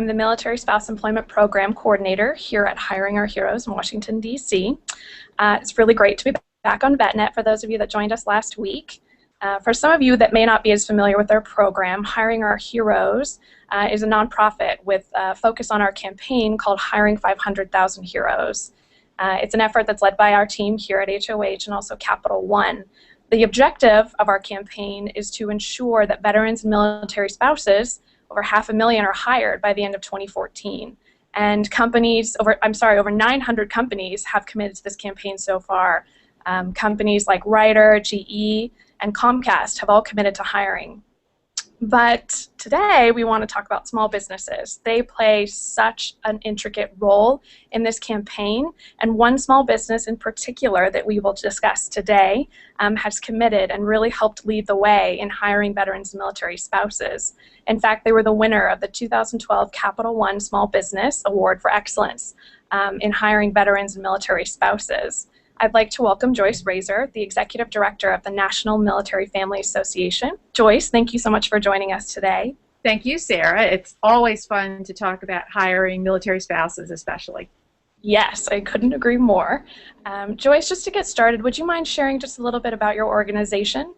the Military Spouse Employment Program Coordinator here at Hiring Our Heroes in Washington, D.C. It's really great to be back on VetNet for those of you that joined us last week. For some of you that may not be as familiar with our program, Hiring Our Heroes is a nonprofit with a focus on our campaign called Hiring 500,000 Heroes. It's an effort that's led by our team here at HOH and also Capital One. The objective of our campaign is to ensure that veterans and military spouses, over 500,000, are hired by the end of 2014. And companies, over 900 companies have committed to this campaign so far. Companies like Ryder, GE, and Comcast have all committed to hiring. But today we want to talk about small businesses. They play such an intricate role in this campaign, and one small business in particular that we will discuss today has committed and really helped lead the way in hiring veterans and military spouses. In fact, they were the winner of the 2012 Capital One Small Business Award for Excellence in hiring veterans and military spouses. I'd like to welcome Joyce Razor, the Executive Director of the National Military Family Association. Joyce, thank you so much for joining us today. Thank you, Sarah. It's always fun to talk about hiring military spouses, especially. Yes, I couldn't agree more. Joyce, just to get started, would you mind sharing just a little bit about your organization?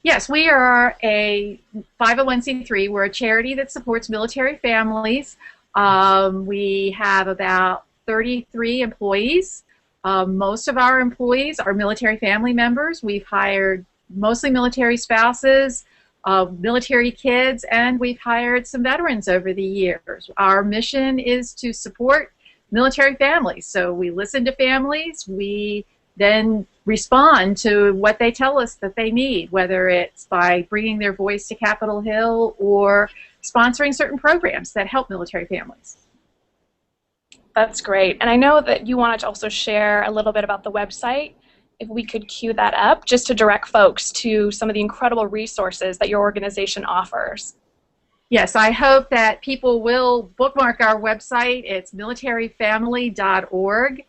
Yes, we are a 501c3. We're a charity that supports military families. We have about 33 employees. Most of our employees are military family members. We've hired mostly military spouses, military kids, and we've hired some veterans over the years. Our mission is to support military families. So we listen to families, we then respond to what they tell us that they need, whether it's by bringing their voice to Capitol Hill or sponsoring certain programs that help military families. That's great. And I know that you wanted to also share a little bit about the website. If we could cue that up, just to direct folks to some of the incredible resources that your organization offers. Yes, I hope that people will bookmark our website. It's militaryfamily.org.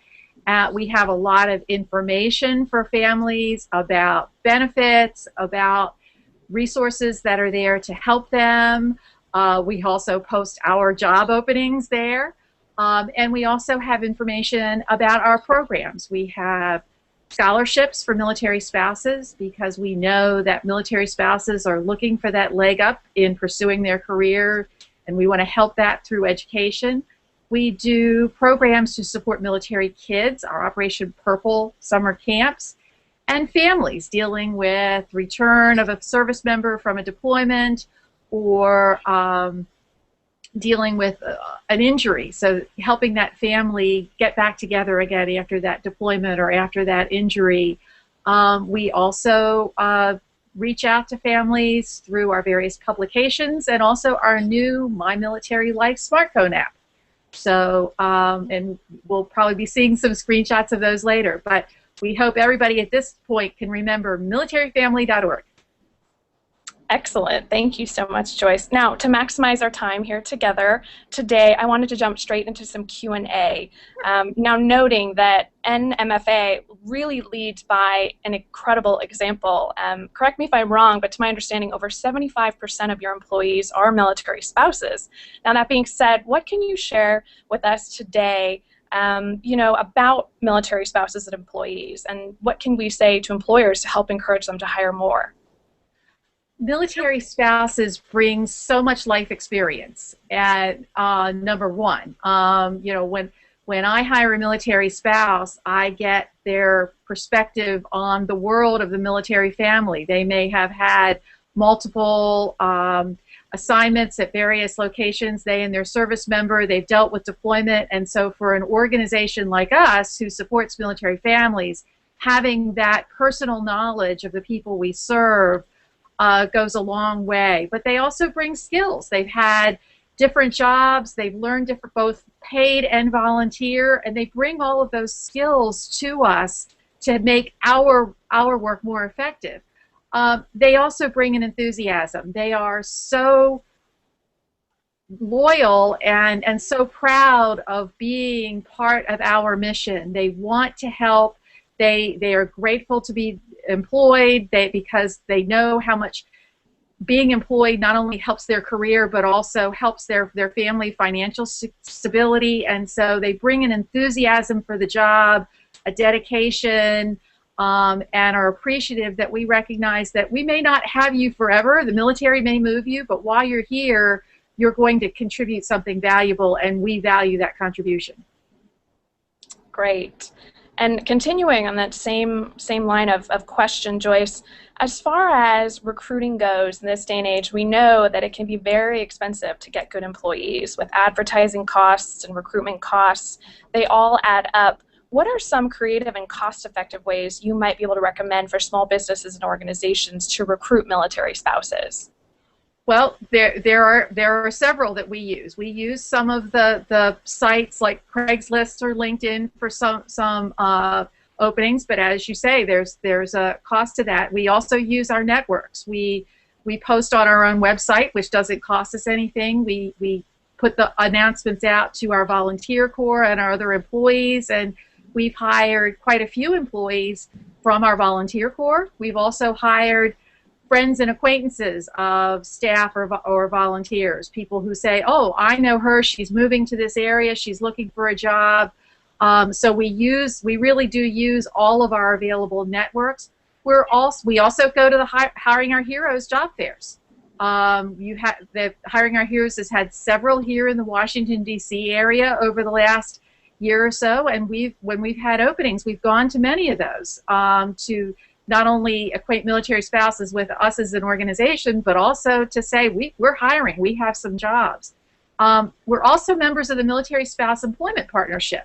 We have a lot of information for families about benefits, about resources that are there to help them. We also post our job openings there. And we also have information about our programs. We have scholarships for military spouses because we know that military spouses are looking for that leg up in pursuing their career, and we want to help that through education. We do programs to support military kids, our Operation Purple summer camps, and families dealing with return of a service member from a deployment or dealing with an injury, so helping that family get back together again after that deployment or after that injury. We also reach out to families through our various publications and also our new My Military Life smartphone app. So, and we'll probably be seeing some screenshots of those later, but we hope everybody at this point can remember militaryfamily.org. Excellent. Thank you so much, Joyce. Now, to maximize our time here together today, I wanted to jump straight into some Q&A. Now, noting that NMFA really leads by an incredible example. Correct me if I'm wrong, but to my understanding, over 75% of your employees are military spouses. Now, that being said, what can you share with us today about military spouses and employees, and what can we say to employers to help encourage them to hire more? Military spouses bring so much life experience. And number one, when I hire a military spouse, I get their perspective on the world of the military family. They may have had multiple assignments at various locations. They and their service member, they've dealt with deployment, and so for an organization like us who supports military families, having that personal knowledge of the people we serve goes a long way. But they also bring skills. They've had different jobs, they've learned different, both paid and volunteer, and they bring all of those skills to us to make our work more effective. They also bring an enthusiasm. They are so loyal and so proud of being part of our mission. They want to help. They are grateful to be employed because they know how much being employed not only helps their career, but also helps their family financial stability. And so they bring an enthusiasm for the job, a dedication, and are appreciative that we recognize that we may not have you forever. The military may move you, but while you're here, you're going to contribute something valuable, and we value that contribution. Great. And continuing on that same line of question, Joyce, as far as recruiting goes in this day and age, we know that it can be very expensive to get good employees with advertising costs and recruitment costs. They all add up. What are some creative and cost-effective ways you might be able to recommend for small businesses and organizations to recruit military spouses? Well, there are several that we use. We use some of the sites like Craigslist or LinkedIn for some openings, but as you say, there's a cost to that. We also use our networks. We post on our own website, which doesn't cost us anything. We put the announcements out to our volunteer corps and our other employees, and we've hired quite a few employees from our volunteer corps. We've also hired friends and acquaintances of staff or volunteers, people who say, oh, I know her, she's moving to this area, she's looking for a job. So we really do use all of our available networks. We also go to the Hiring Our Heroes job fairs. The Hiring Our Heroes has had several here in the Washington, D.C. area over the last year or so, and when we've had openings, we've gone to many of those to not only acquaint military spouses with us as an organization, but also to say we're hiring, we have some jobs. We're also members of the Military Spouse Employment Partnership.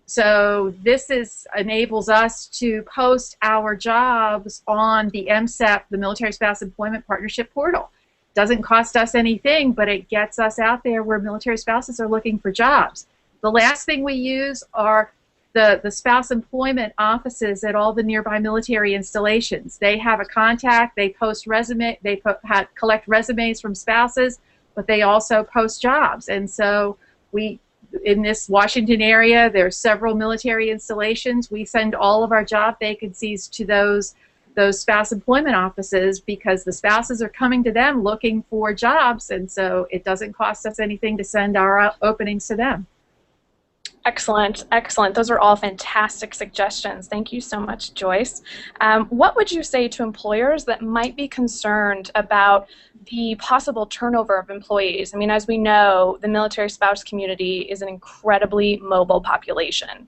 So this enables us to post our jobs on the MSEP, the Military Spouse Employment Partnership portal. Doesn't cost us anything, but it gets us out there where military spouses are looking for jobs. The last thing we use are the spouse employment offices at all the nearby military installations. They have a contact, they post collect resumes from spouses, but they also post jobs. And so in this Washington area, there's several military installations. We send all of our job vacancies to those spouse employment offices because the spouses are coming to them looking for jobs, and so it doesn't cost us anything to send our openings to them. Excellent, excellent. Those are all fantastic suggestions. Thank you so much, Joyce. What would you say to employers that might be concerned about the possible turnover of employees? I mean, as we know, the military spouse community is an incredibly mobile population.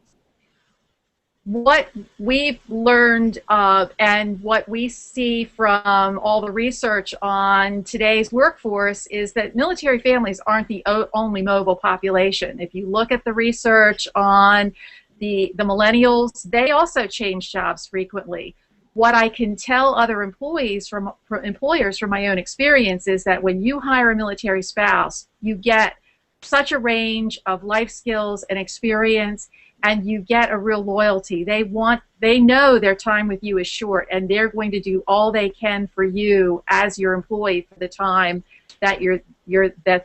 What we've learned and what we see from all the research on today's workforce is that military families aren't the only mobile population. If you look at the research on the millennials, they also change jobs frequently. What I can tell other employers from my own experience is that when you hire a military spouse, you get such a range of life skills and experience, and you get a real loyalty. They know their time with you is short, and they're going to do all they can for you as your employee for the time that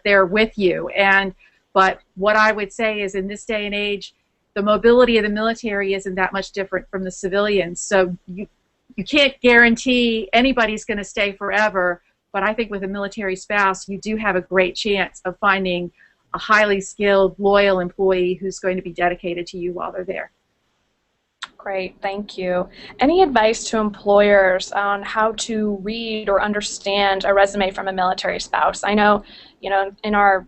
they're with you. But what I would say is, in this day and age, the mobility of the military isn't that much different from the civilians. So you can't guarantee anybody's going to stay forever, but I think with a military spouse, you do have a great chance of finding a highly skilled, loyal employee who's going to be dedicated to you while they're there. Great, thank you. Any advice to employers on how to read or understand a resume from a military spouse? I know, in our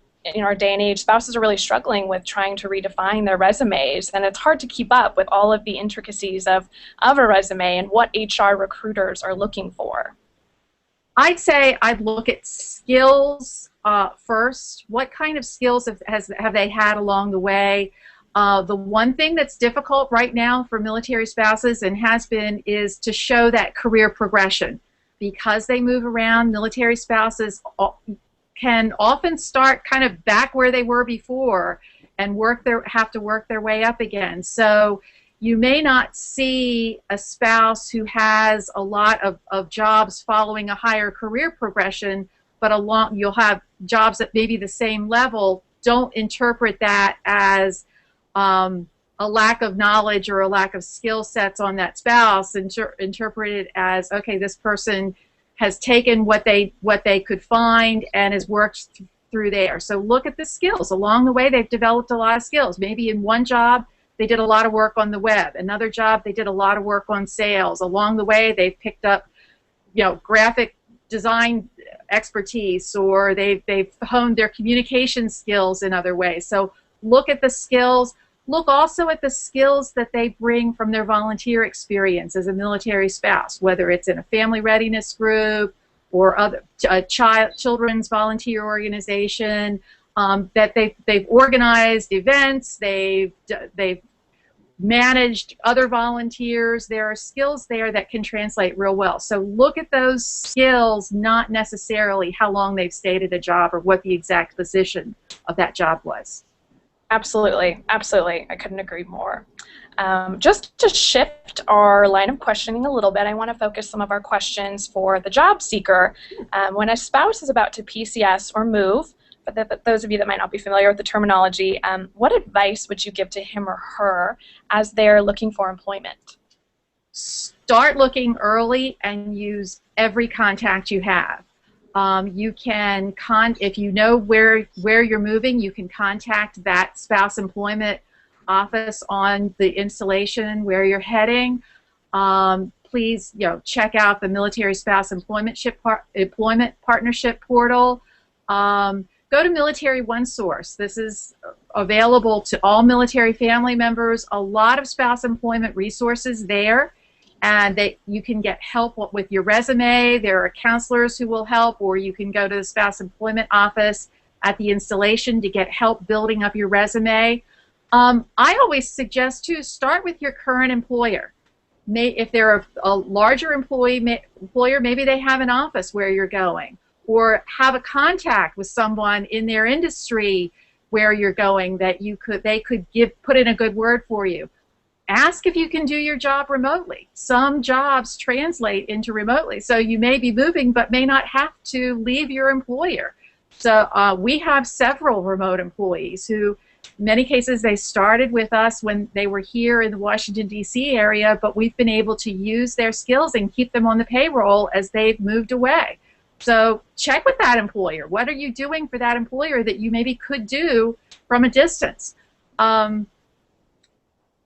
day and age, spouses are really struggling with trying to redefine their resumes, and it's hard to keep up with all of the intricacies of a resume and what HR recruiters are looking for. I'd say I'd look at skills first. What kind of skills have they had along the way? The one thing that's difficult right now for military spouses, and has been, is to show that career progression. Because they move around, military spouses can often start kind of back where they were before and have to work their way up again. So you may not see a spouse who has a lot of jobs following a higher career progression, but you'll have jobs at maybe the same level. Don't interpret that as a lack of knowledge or a lack of skill sets on that spouse. Interpret it as, okay, this person has taken what they could find and has worked through there. So look at the skills. Along the way, they've developed a lot of skills. Maybe in one job, they did a lot of work on the web. Another job, they did a lot of work on sales. Along the way, they've picked up, graphic design expertise, or they've honed their communication skills in other ways. So look at the skills. Look also at the skills that they bring from their volunteer experience as a military spouse, whether it's in a family readiness group or other children's volunteer organization, that they've organized events, they've managed other volunteers. There are skills there that can translate real well. So look at those skills, not necessarily how long they've stayed at a job or what the exact position of that job was. Absolutely, absolutely. I couldn't agree more. Just to shift our line of questioning a little bit, I want to focus some of our questions for the job seeker. When a spouse is about to PCS or move, but those of you that might not be familiar with the terminology, what advice would you give to him or her as they're looking for employment? Start looking early and use every contact you have. You can, if you know where you're moving, you can contact that spouse employment office on the installation where you're heading. Please, check out the Military Spouse Employment Partnership portal. Go to Military OneSource. This is available to all military family members. A lot of spouse employment resources there, and you can get help with your resume. There are counselors who will help, or you can go to the spouse employment office at the installation to get help building up your resume. I always suggest to start with your current employer. If they're a larger employer, maybe they have an office where you're going, or have a contact with someone in their industry where you're going that they could put in a good word for you. Ask if you can do your job remotely. Some jobs translate into remotely, so you may be moving but may not have to leave your employer. So we have several remote employees who, in many cases, they started with us when they were here in the Washington, D.C. area, but we've been able to use their skills and keep them on the payroll as they've moved away. So check with that employer. What are you doing for that employer that you maybe could do from a distance?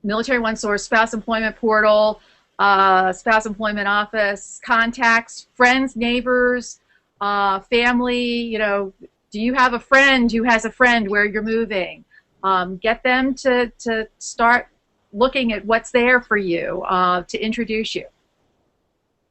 Military OneSource, Spouse Employment Portal, Spouse Employment Office, contacts, friends, neighbors, family. Do you have a friend who has a friend where you're moving? Get them to start looking at what's there for you to introduce you.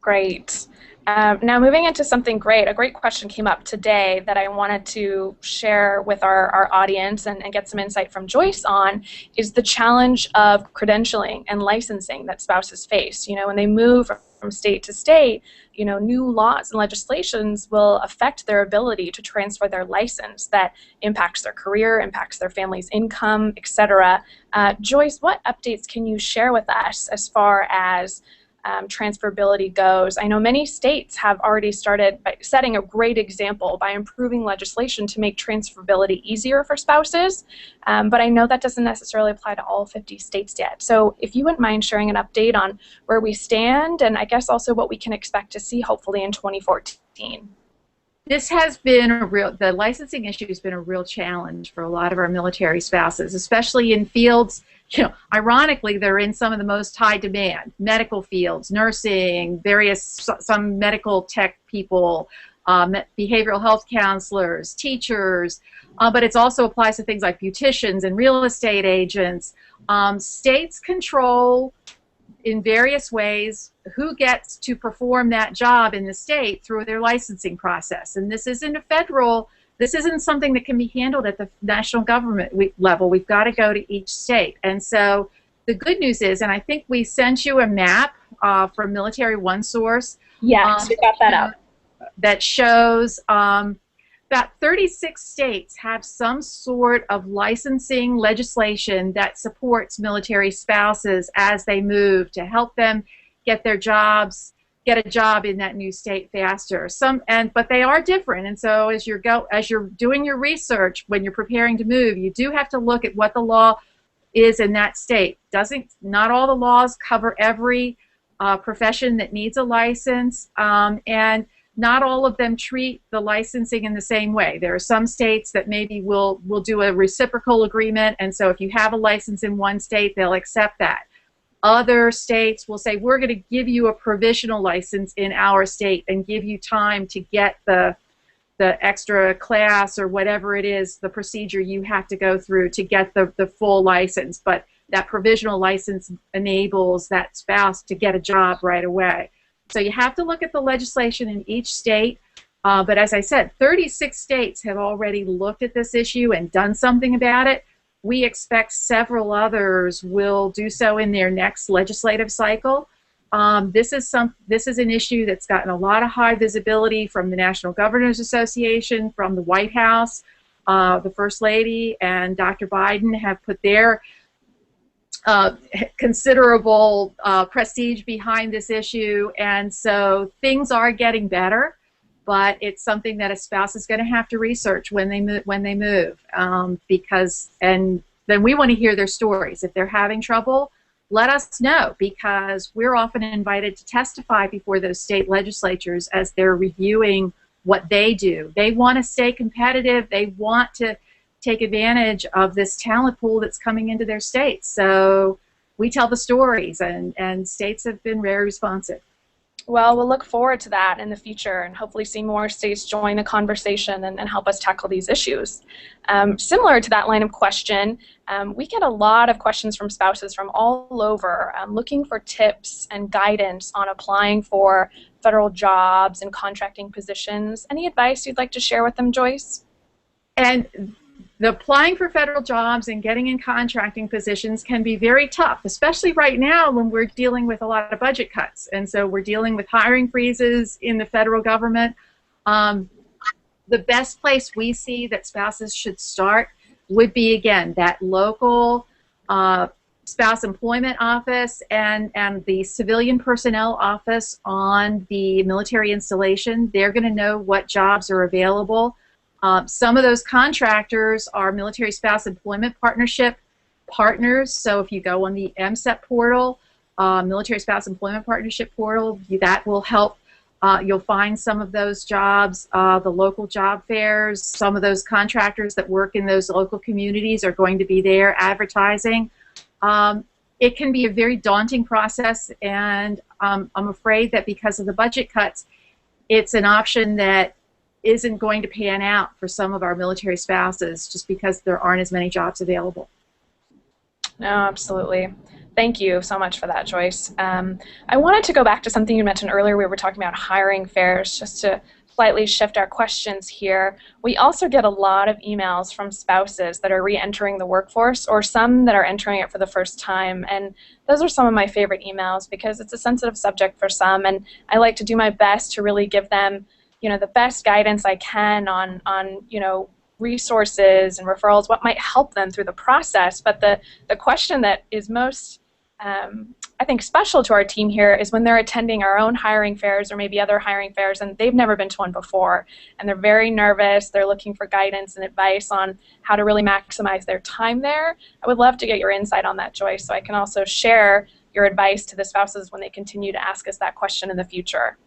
Great. Now moving into something great, a great question came up today that I wanted to share with our audience and get some insight from Joyce on, is the challenge of credentialing and licensing that spouses face. When they move from state to state, new laws and legislations will affect their ability to transfer their license. That impacts their career, impacts their family's income, etc. Joyce, what updates can you share with us as far as transferability goes? I know many states have already started by setting a great example by improving legislation to make transferability easier for spouses, but I know that doesn't necessarily apply to all 50 states yet. So if you wouldn't mind sharing an update on where we stand, and I guess also what we can expect to see hopefully in 2014. This has been the licensing issue has been a real challenge for a lot of our military spouses, especially in fields, ironically, they're in some of the most high demand, medical fields, nursing, some medical tech people, behavioral health counselors, teachers, but it also applies to things like beauticians and real estate agents. States control in various ways who gets to perform that job in the state through their licensing process. And this isn't something that can be handled at the national government level. We've got to go to each state. And so the good news is, and I think we sent you a map from Military OneSource. Yes, we got that up. That shows about 36 states have some sort of licensing legislation that supports military spouses as they move to help them get a job in that new state faster. But they are different, and so as you're doing your research when you're preparing to move, you do have to look at what the law is in that state. Not all the laws cover every profession that needs a license, and not all of them treat the licensing in the same way. There are some states that maybe will do a reciprocal agreement, and so if you have a license in one state, they'll accept that. Other states will say, we're going to give you a provisional license in our state and give you time to get the extra class or whatever it is, the procedure you have to go through to get the full license. But that provisional license enables that spouse to get a job right away. So you have to look at the legislation in each state. But as I said, 36 states have already looked at this issue and done something about it. We expect several others will do so in their next legislative cycle. This is an issue that's gotten a lot of high visibility from the National Governors Association, from the White House. The First Lady and Dr. Biden have put their considerable prestige behind this issue, and so things are getting better, but it's something that a spouse is going to have to research when they move, because, and then we want to hear their stories. If they're having trouble, let us know, because we're often invited to testify before those state legislatures as they're reviewing what they do. They want to stay competitive. They want to take advantage of this talent pool that's coming into their states. So we tell the stories, and states have been very responsive. Well, we'll look forward to that in the future and hopefully see more states join the conversation and help us tackle these issues. Similar to that line of question, we get a lot of questions from spouses from all over looking for tips and guidance on applying for federal jobs and contracting positions. Any advice you'd like to share with them, Joyce? And the applying for federal jobs and getting in contracting positions can be very tough, especially right now when we're dealing with a lot of budget cuts. And so we're dealing with hiring freezes in the federal government. The best place we see that spouses should start would be, again, that local spouse employment office and the civilian personnel office on the military installation. They're going to know what jobs are available. Some of those contractors are Military Spouse Employment Partnership partners. So if you go on the MSEP portal, Military Spouse Employment Partnership portal, that will help. You'll find some of those jobs, the local job fairs. Some of those contractors that work in those local communities are going to be there advertising. It can be a very daunting process, and I'm afraid that because of the budget cuts, it's an option that isn't going to pan out for some of our military spouses just because there aren't as many jobs available. No, absolutely. Thank you so much for that, Joyce. I wanted to go back to something you mentioned earlier. We were talking about hiring fairs, just to slightly shift our questions here. We also get a lot of emails from spouses that are re-entering the workforce, or some that are entering it for the first time, and those are some of my favorite emails because it's a sensitive subject for some, and I like to do my best to really give them the best guidance I can on resources and referrals, what might help them through the process. But the question that is most, I think, special to our team here is when they're attending our own hiring fairs or maybe other hiring fairs and they've never been to one before, and they're very nervous. They're looking for guidance and advice on how to really maximize their time there. I would love to get your insight on that, Joyce, so I can also share your advice to the spouses when they continue to ask us that question in the future.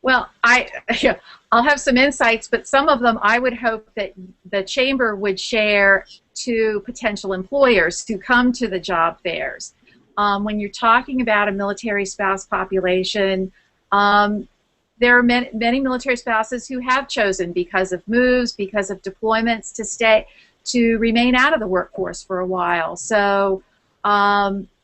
Well, I'll have some insights, but some of them I would hope that the Chamber would share to potential employers who come to the job fairs. When you're talking about a military spouse population, there are many military spouses who have chosen, because of moves, because of deployments, to remain out of the workforce for a while. So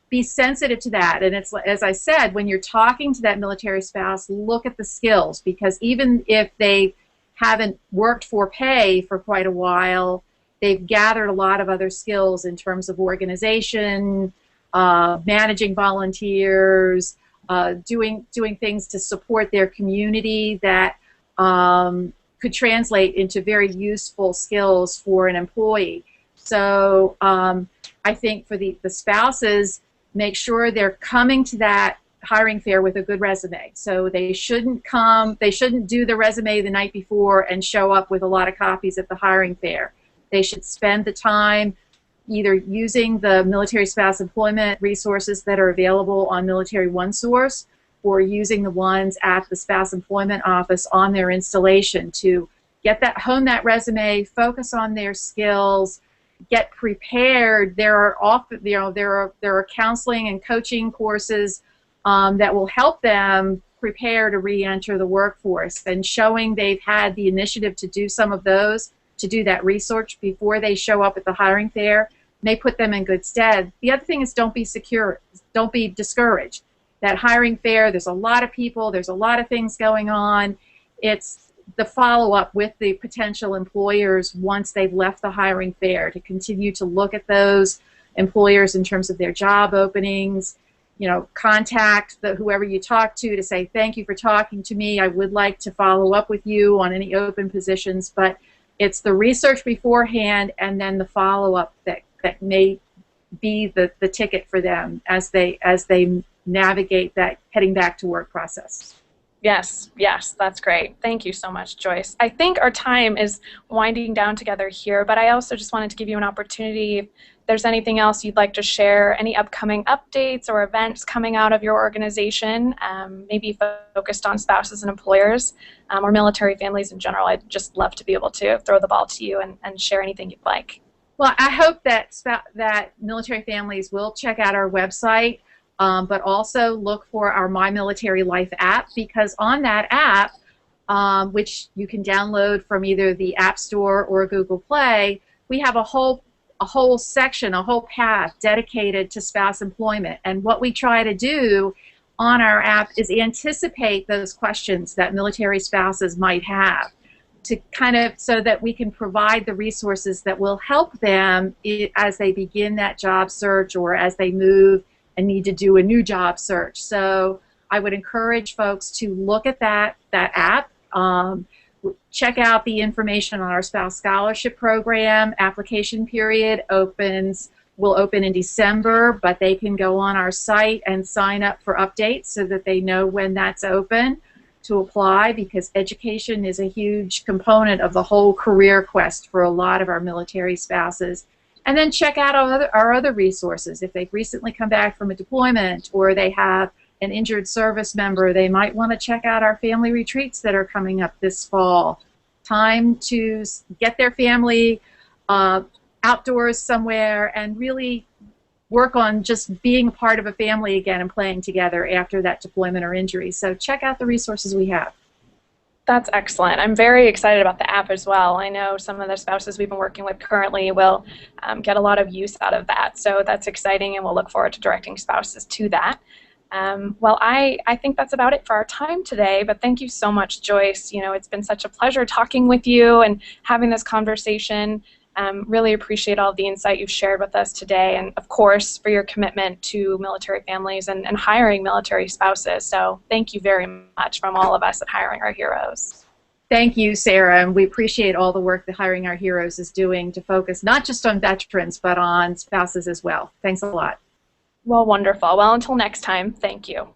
be sensitive to that. And it's, as I said, when you're talking to that military spouse, look at the skills, because even if they haven't worked for pay for quite a while, they've gathered a lot of other skills in terms of organization, managing volunteers, doing things to support their community that could translate into very useful skills for an employee. So I think for the spouses, make sure they're coming to that hiring fair with a good resume. So they shouldn't do the resume the night before and show up with a lot of copies at the hiring fair. They should spend the time either using the military spouse employment resources that are available on Military OneSource, for using the ones at the spouse employment office on their installation to hone that resume, focus on their skills, get prepared. There are often, there are counseling and coaching courses that will help them prepare to re-enter the workforce, and showing they've had the initiative to do some of those, to do that research before they show up at the hiring fair, may put them in good stead. The other thing is don't be discouraged. That hiring fair, there's a lot of people, there's a lot of things going on. It's the follow-up with the potential employers once they've left the hiring fair, to continue to look at those employers in terms of their job openings. Contact whoever you talk to say, thank you for talking to me. I would like to follow up with you on any open positions. But it's the research beforehand and then the follow-up that may be the ticket for them as they navigate that heading back to work process. Yes, that's great. Thank you so much, Joyce. I think our time is winding down together here, but I also just wanted to give you an opportunity, if there's anything else you'd like to share, any upcoming updates or events coming out of your organization, maybe focused on spouses and employers, or military families in general. I'd just love to be able to throw the ball to you and share anything you'd like. Well, I hope that military families will check out our website. But also look for our My Military Life app, because on that app, which you can download from either the App Store or Google Play, we have a whole section, a whole path dedicated to spouse employment. And what we try to do on our app is anticipate those questions that military spouses might have, to so that we can provide the resources that will help them as they begin that job search or as they move and need to do a new job search. So I would encourage folks to look at that app. Check out the information on our Spouse Scholarship Program. Application period will open in December, but they can go on our site and sign up for updates so that they know when that's open to apply, because education is a huge component of the whole career quest for a lot of our military spouses. And then check out our other resources. If they've recently come back from a deployment or they have an injured service member, they might want to check out our family retreats that are coming up this fall. Time to get their family outdoors somewhere and really work on just being a part of a family again and playing together after that deployment or injury. So check out the resources we have. That's excellent. I'm very excited about the app as well. I know some of the spouses we've been working with currently will get a lot of use out of that. So that's exciting, and we'll look forward to directing spouses to that. Well, I think that's about it for our time today, but thank you so much, Joyce. It's been such a pleasure talking with you and having this conversation. Really appreciate all the insight you've shared with us today, and of course for your commitment to military families and hiring military spouses. So thank you very much from all of us at Hiring Our Heroes. Thank you, Sarah, and we appreciate all the work that Hiring Our Heroes is doing to focus not just on veterans but on spouses as well. Thanks a lot. Well, wonderful. Well, until next time, thank you.